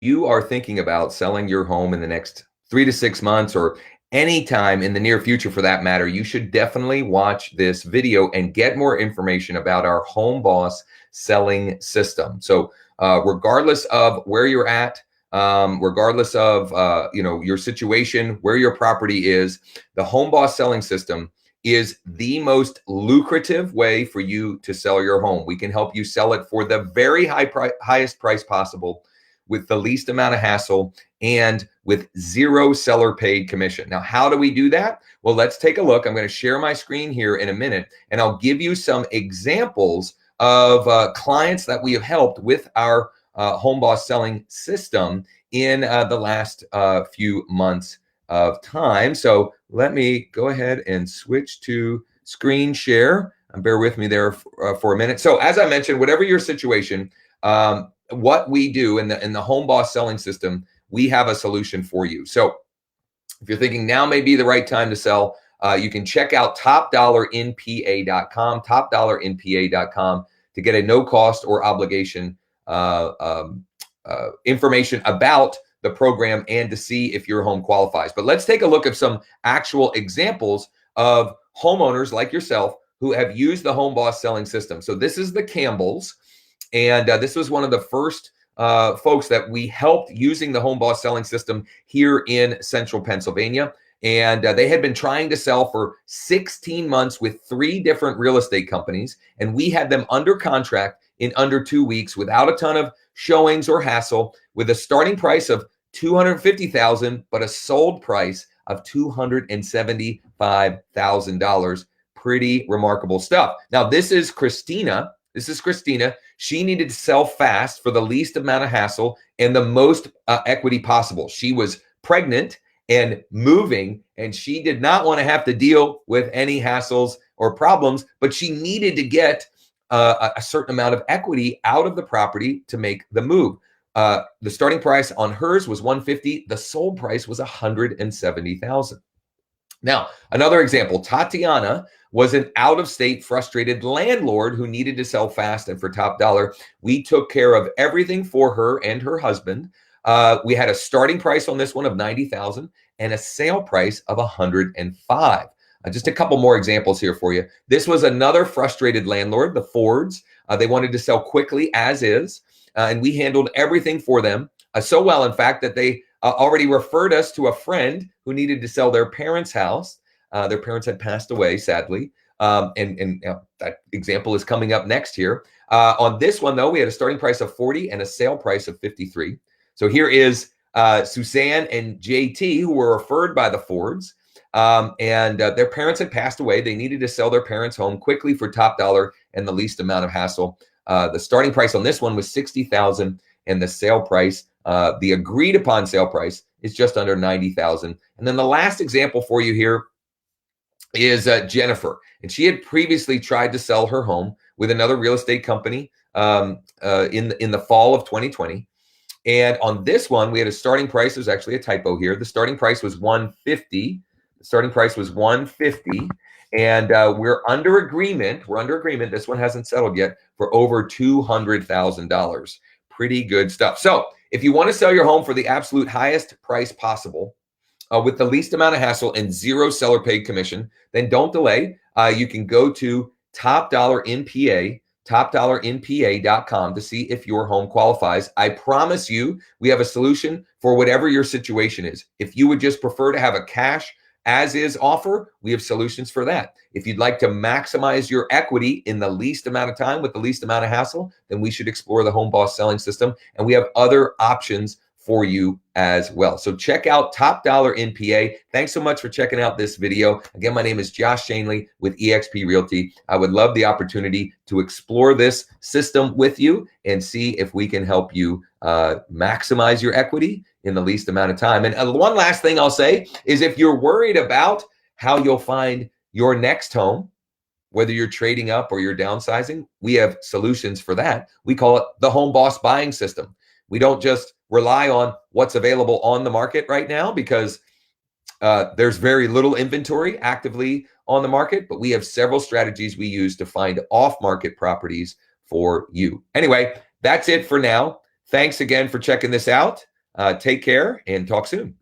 you are thinking about selling your home in the next 3 to 6 months or any time in the near future for that matter, you should definitely watch this video and get more information about our Home Boss selling system. So regardless of where you're at, regardless of your situation, where your property is, the Home Boss selling system is the most lucrative way for you to sell your home. We can help you sell it for the very highest price possible, with the least amount of hassle, and with zero seller paid commission. Now, how do we do that? Well, let's take a look. I'm going to share my screen here in a minute, and I'll give you some examples of clients that we have helped with our Home Boss selling system in the last few months of time. So let me go ahead and switch to screen share. Bear with me there for a minute. So as I mentioned, whatever your situation, what we do in the Home Boss selling system, we have a solution for you. So if you're thinking now may be the right time to sell, you can check out topdollarinpa.com, topdollarinpa.com, to get a no cost or obligation information about the program and to see if your home qualifies. But let's take a look at some actual examples of homeowners like yourself who have used the Home Boss selling system. So this is the Campbells. And this was one of the first folks that we helped using the Home Boss selling system here in central Pennsylvania. And they had been trying to sell for 16 months with 3 different real estate companies. And we had them under contract in under 2 weeks without a ton of showings or hassle, with a starting price of $250,000, but a sold price of $275,000. Pretty remarkable stuff. Now, this is Christina. She needed to sell fast for the least amount of hassle and the most equity possible. She was pregnant and moving, and she did not want to have to deal with any hassles or problems, but she needed to get a certain amount of equity out of the property to make the move. The starting price on hers was $150,000. The sold price was $170,000. Now, another example, Tatiana was an out-of-state frustrated landlord who needed to sell fast, and for top dollar, we took care of everything for her and her husband. We had a starting price on this one of $90,000 and a sale price of $105,000. Just a couple more examples here for you. This was another frustrated landlord, the Fords. They wanted to sell quickly as is, and we handled everything for them. So well, in fact, that they already referred us to a friend who needed to sell their parents' house. Their parents had passed away, sadly. And that example is coming up next here. On this one, though, we had a starting price of $40,000 and a sale price of $53,000. So here is Suzanne and JT, who were referred by the Fords. And their parents had passed away. They needed to sell their parents' home quickly for top dollar and the least amount of hassle. The starting price on this one was $60,000, and the sale price, the agreed upon sale price, is just under $90,000. And then the last example for you here is Jennifer, and she had previously tried to sell her home with another real estate company in the fall of 2020. And on this one, we had a starting price. There's actually a typo here. The starting price was $150,000. The starting price was $150,000. And we're under agreement. This one hasn't settled yet, for over $200,000. Pretty good stuff. So if you want to sell your home for the absolute highest price possible, with the least amount of hassle and zero seller paid commission, then don't delay. You can go to topdollarinpa.com to see if your home qualifies. I promise you, we have a solution for whatever your situation is. If you would just prefer to have a cash as is offer, we have solutions for that. If you'd like to maximize your equity in the least amount of time with the least amount of hassle, then we should explore the Home Boss selling system. And we have other options for you as well. So check out Top Dollar in PA. Thanks so much for checking out this video. Again, my name is Josh Schoenly with eXp Realty. I would love the opportunity to explore this system with you and see if we can help you maximize your equity in the least amount of time. And one last thing I'll say is, if you're worried about how you'll find your next home, whether you're trading up or you're downsizing, we have solutions for that. We call it the Home Boss buying system. We don't just rely on what's available on the market right now, because there's very little inventory actively on the market, but we have several strategies we use to find off-market properties for you. Anyway, that's it for now. Thanks again for checking this out. Take care and talk soon.